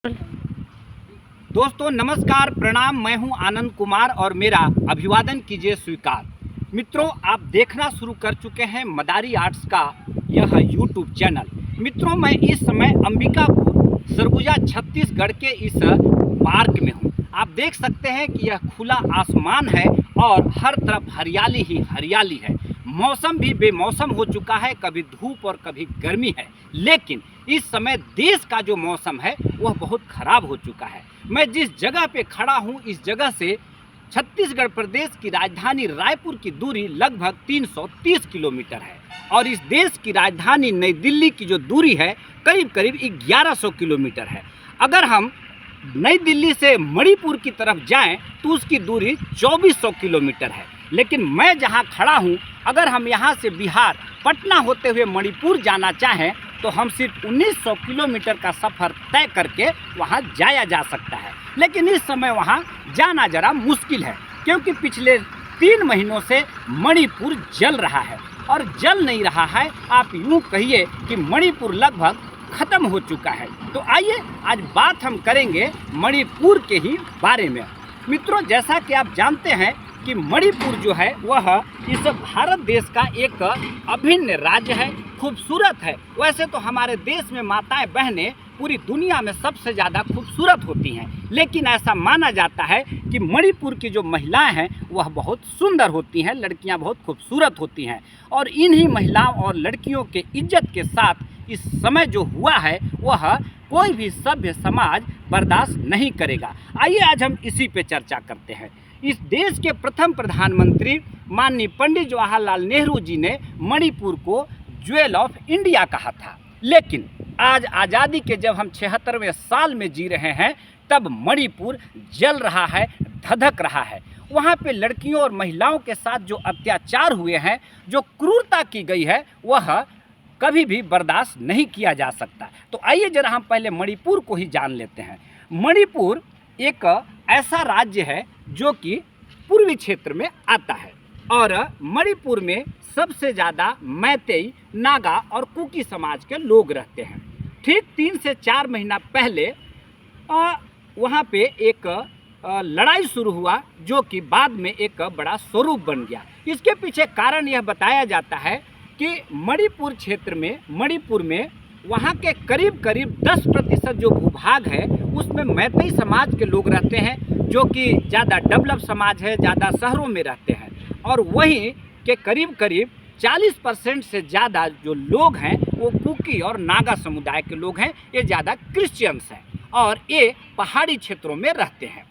दोस्तों नमस्कार, प्रणाम। मैं हूं आनंद कुमार और मेरा अभिवादन कीजिए स्वीकार। मित्रों, आप देखना शुरू कर चुके हैं मदारी आर्ट्स का यह यूट्यूब चैनल। मित्रों, मैं इस समय अंबिकापुर सरगुजा छत्तीसगढ़ के इस पार्क में हूं। आप देख सकते हैं कि यह खुला आसमान है और हर तरफ हरियाली ही हरियाली है। मौसम भी बेमौसम हो चुका है, कभी धूप और कभी गर्मी है, लेकिन इस समय देश का जो मौसम है वह बहुत खराब हो चुका है। मैं जिस जगह पे खड़ा हूँ, इस जगह से छत्तीसगढ़ प्रदेश की राजधानी रायपुर की दूरी लगभग 330 किलोमीटर है और इस देश की राजधानी नई दिल्ली की जो दूरी है करीब करीब 1100 किलोमीटर है। अगर हम नई दिल्ली से मणिपुर की तरफ जाएं तो उसकी दूरी 2400 किलोमीटर है। लेकिन मैं जहां खड़ा हूं, अगर हम यहां से बिहार पटना होते हुए मणिपुर जाना चाहें तो हम सिर्फ 1900 किलोमीटर का सफ़र तय करके वहां जाया जा सकता है। लेकिन इस समय वहां जाना ज़रा मुश्किल है, क्योंकि पिछले 3 महीनों से मणिपुर जल रहा है और जल नहीं रहा है, आप यूँ कहिए कि मणिपुर लगभग ख़त्म हो चुका है। तो आइए आज बात हम करेंगे मणिपुर के ही बारे में। मित्रों, जैसा कि आप जानते हैं कि मणिपुर जो है वह इस भारत देश का एक अभिन्न राज्य है, खूबसूरत है। वैसे तो हमारे देश में माताएं बहनें पूरी दुनिया में सबसे ज़्यादा खूबसूरत होती हैं, लेकिन ऐसा माना जाता है कि मणिपुर की जो महिलाएं हैं वह बहुत सुंदर होती हैं, लड़कियां बहुत खूबसूरत होती हैं। और इन्हीं महिलाओं और लड़कियों के इज्जत के साथ इस समय जो हुआ है वह कोई भी सभ्य समाज बर्दाश्त नहीं करेगा। आइए आज हम इसी पे चर्चा करते हैं। इस देश के प्रथम प्रधानमंत्री माननीय पंडित जवाहरलाल नेहरू जी ने मणिपुर को ज्वेल ऑफ इंडिया कहा था, लेकिन आज आज़ादी के जब हम 76वें साल में जी रहे हैं तब मणिपुर जल रहा है, धधक रहा है। वहाँ पे लड़कियों और महिलाओं के साथ जो अत्याचार हुए हैं, जो क्रूरता की गई है, वह कभी भी बर्दाश्त नहीं किया जा सकता। तो आइए जरा हम पहले मणिपुर को ही जान लेते हैं। मणिपुर एक ऐसा राज्य है जो कि पूर्वी क्षेत्र में आता है और मणिपुर में सबसे ज़्यादा मैतेई, नागा और कुकी समाज के लोग रहते हैं। ठीक 3 से 4 महीना पहले वहाँ पे एक लड़ाई शुरू हुआ जो कि बाद में एक बड़ा स्वरूप बन गया। इसके पीछे कारण यह बताया जाता है कि मणिपुर क्षेत्र में, मणिपुर में वहाँ के करीब करीब 10% जो भूभाग है उसमें मैतेई समाज के लोग रहते हैं, जो कि ज़्यादा डेवलप समाज है, ज़्यादा शहरों में रहते हैं। और वहीं के करीब करीब 40% से ज़्यादा जो लोग हैं वो कुकी और नागा समुदाय के लोग हैं। ये ज़्यादा क्रिश्चियंस हैं और ये पहाड़ी क्षेत्रों में रहते हैं।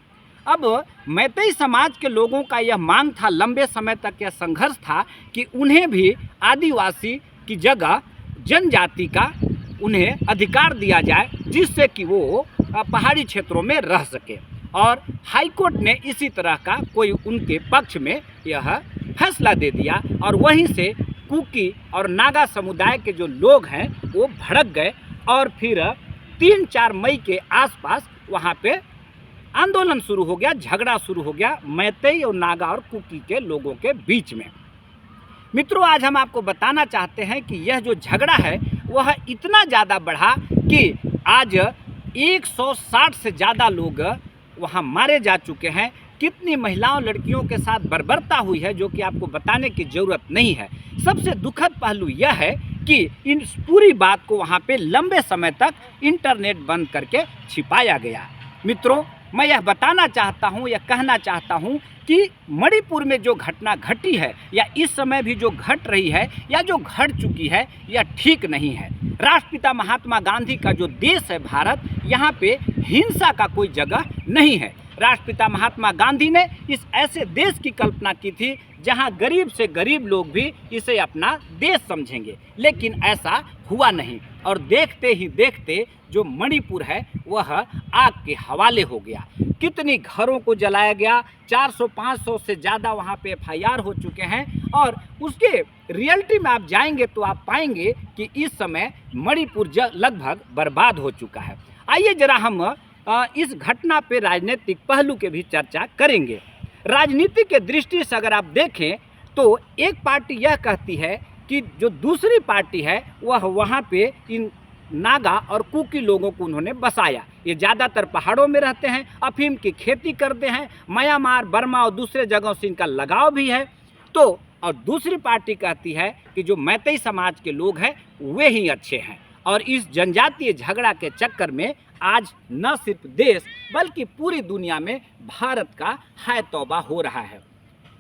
अब मैतेई समाज के लोगों का यह मांग था, लंबे समय तक यह संघर्ष था कि उन्हें भी आदिवासी की जगह जनजाति का उन्हें अधिकार दिया जाए, जिससे कि वो पहाड़ी क्षेत्रों में रह सके। और हाईकोर्ट ने इसी तरह का कोई उनके पक्ष में यह फैसला दे दिया और वहीं से कुकी और नागा समुदाय के जो लोग हैं वो भड़क गए और फिर 3-4 मई के आसपास वहाँ पे आंदोलन शुरू हो गया, झगड़ा शुरू हो गया मैतेई और नागा और कुकी के लोगों के बीच में। मित्रों, आज हम आपको बताना चाहते हैं कि यह जो झगड़ा है वह इतना ज़्यादा बढ़ा कि आज 160 से ज़्यादा लोग वहाँ मारे जा चुके हैं। कितनी महिलाओं लड़कियों के साथ बर्बरता हुई है जो कि आपको बताने की ज़रूरत नहीं है। सबसे दुखद पहलू यह है कि इन पूरी बात को वहाँ पे लंबे समय तक इंटरनेट बंद करके छिपाया गया। मित्रों, मैं यह बताना चाहता हूँ, यह कहना चाहता हूँ कि मणिपुर में जो घटना घटी है या इस समय भी जो घट रही है या जो घट चुकी है, यह ठीक नहीं है। राष्ट्रपिता महात्मा गांधी का जो देश है भारत, यहाँ पे हिंसा का कोई जगह नहीं है। राष्ट्रपिता महात्मा गांधी ने इस ऐसे देश की कल्पना की थी जहां गरीब से गरीब लोग भी इसे अपना देश समझेंगे, लेकिन ऐसा हुआ नहीं और देखते ही देखते जो मणिपुर है वह आग के हवाले हो गया। कितनी घरों को जलाया गया, 400-500 से ज़्यादा वहाँ पे FIR हो चुके हैं और उसके रियलिटी में आप जाएंगे तो आप पाएंगे कि इस समय मणिपुर लगभग बर्बाद हो चुका है। आइए जरा हम इस घटना पे राजनीतिक पहलू के भी चर्चा करेंगे। राजनीति के दृष्टि से अगर आप देखें तो एक पार्टी यह कहती है कि जो दूसरी पार्टी है वह वहाँ पे इन नागा और कुकी लोगों को उन्होंने बसाया, ये ज़्यादातर पहाड़ों में रहते हैं, अफीम की खेती करते हैं, म्यांमार, बर्मा और दूसरे जगहों से इनका लगाव भी है। तो और दूसरी पार्टी कहती है कि जो मैतेई समाज के लोग हैं वे ही अच्छे हैं। और इस जनजातीय झगड़ा के चक्कर में आज न सिर्फ देश बल्कि पूरी दुनिया में भारत का हाय तौबा हो रहा है।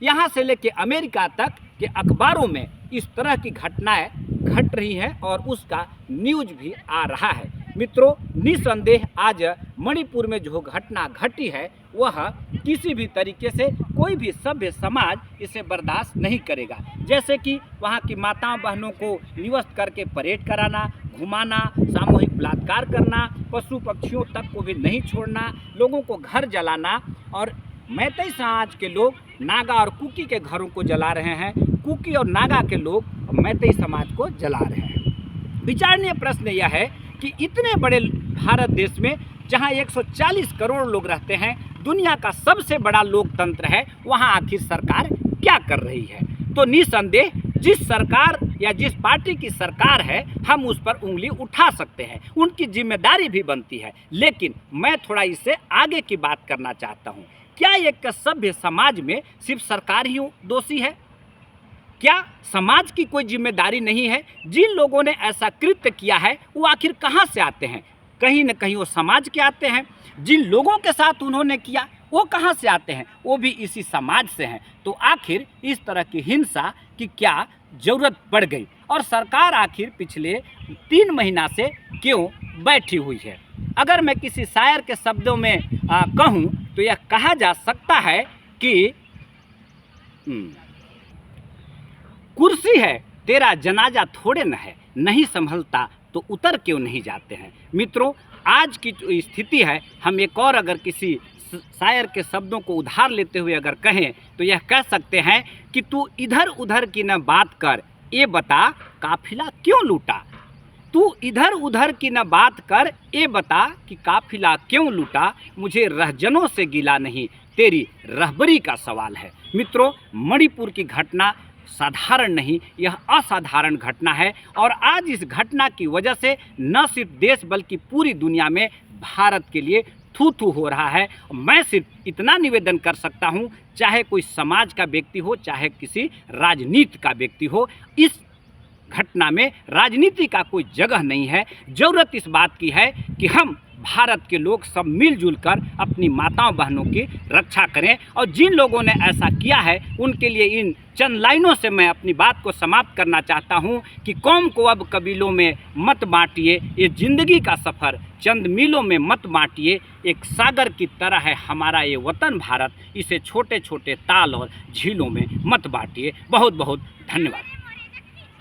यहाँ से लेके अमेरिका तक के अखबारों में इस तरह की घटनाएं घट रही हैं और उसका न्यूज भी आ रहा है। मित्रों, निसंदेह आज मणिपुर में जो घटना घटी है वह किसी भी तरीके से कोई भी सभ्य समाज इसे बर्दाश्त नहीं करेगा। जैसे कि वहाँ की माताओं बहनों को निवस्त करके परेड कराना, घुमाना, सामूहिक बलात्कार करना, पशु पक्षियों तक को भी नहीं छोड़ना, लोगों को घर जलाना। और मैतेई समाज के लोग नागा और कुकी के घरों को जला रहे हैं, कुकी और नागा के लोग मैतेई समाज को जला रहे हैं। विचारणीय प्रश्न यह है कि इतने बड़े भारत देश में जहां 140 करोड़ लोग रहते हैं, दुनिया का सबसे बड़ा लोकतंत्र है, वहां आखिर सरकार क्या कर रही है? तो निसंदेह जिस सरकार या जिस पार्टी की सरकार है हम उस पर उंगली उठा सकते हैं, उनकी जिम्मेदारी भी बनती है। लेकिन मैं थोड़ा इससे आगे की बात करना चाहता हूँ। क्या एक सभ्य समाज में सिर्फ सरकार ही दोषी है? क्या समाज की कोई जिम्मेदारी नहीं है? जिन लोगों ने ऐसा कृत्य किया है वो आखिर कहाँ से आते हैं? कहीं न कहीं वो समाज के आते हैं। जिन लोगों के साथ उन्होंने किया वो कहाँ से आते हैं? वो भी इसी समाज से हैं। तो आखिर इस तरह की हिंसा की क्या ज़रूरत पड़ गई? और सरकार आखिर पिछले 3 महीना से क्यों बैठी हुई है? अगर मैं किसी शायर के शब्दों में कहूँ तो यह कहा जा सकता है कि कुर्सी है तेरा जनाजा थोड़े न है, नहीं संभलता तो उतर क्यों नहीं जाते हैं। मित्रों, आज की जो स्थिति है, हम एक और अगर किसी शायर के शब्दों को उधार लेते हुए अगर कहें तो यह कह सकते हैं कि तू इधर उधर की न बात कर, ये बता काफिला क्यों लूटा। तू इधर उधर की न बात कर, ये बता कि काफिला क्यों लूटा। मुझे रहजनों से गिला नहीं, तेरी रहबरी का सवाल है। मित्रों, मणिपुर की घटना साधारण नहीं, यह असाधारण घटना है। और आज इस घटना की वजह से न सिर्फ देश बल्कि पूरी दुनिया में भारत के लिए थू थू हो रहा है। मैं सिर्फ इतना निवेदन कर सकता हूँ, चाहे कोई समाज का व्यक्ति हो, चाहे किसी राजनीति का व्यक्ति हो, इस घटना में राजनीति का कोई जगह नहीं है। ज़रूरत इस बात की है कि हम भारत के लोग सब मिलजुल कर अपनी माताओं बहनों की रक्षा करें। और जिन लोगों ने ऐसा किया है उनके लिए इन चंद लाइनों से मैं अपनी बात को समाप्त करना चाहता हूं कि कौम को अब कबीलों में मत बांटिए, ये ज़िंदगी का सफ़र चंद मीलों में मत बांटिए। एक सागर की तरह है हमारा ये वतन भारत, इसे छोटे छोटे ताल और झीलों में मत बांटिए। बहुत बहुत धन्यवाद।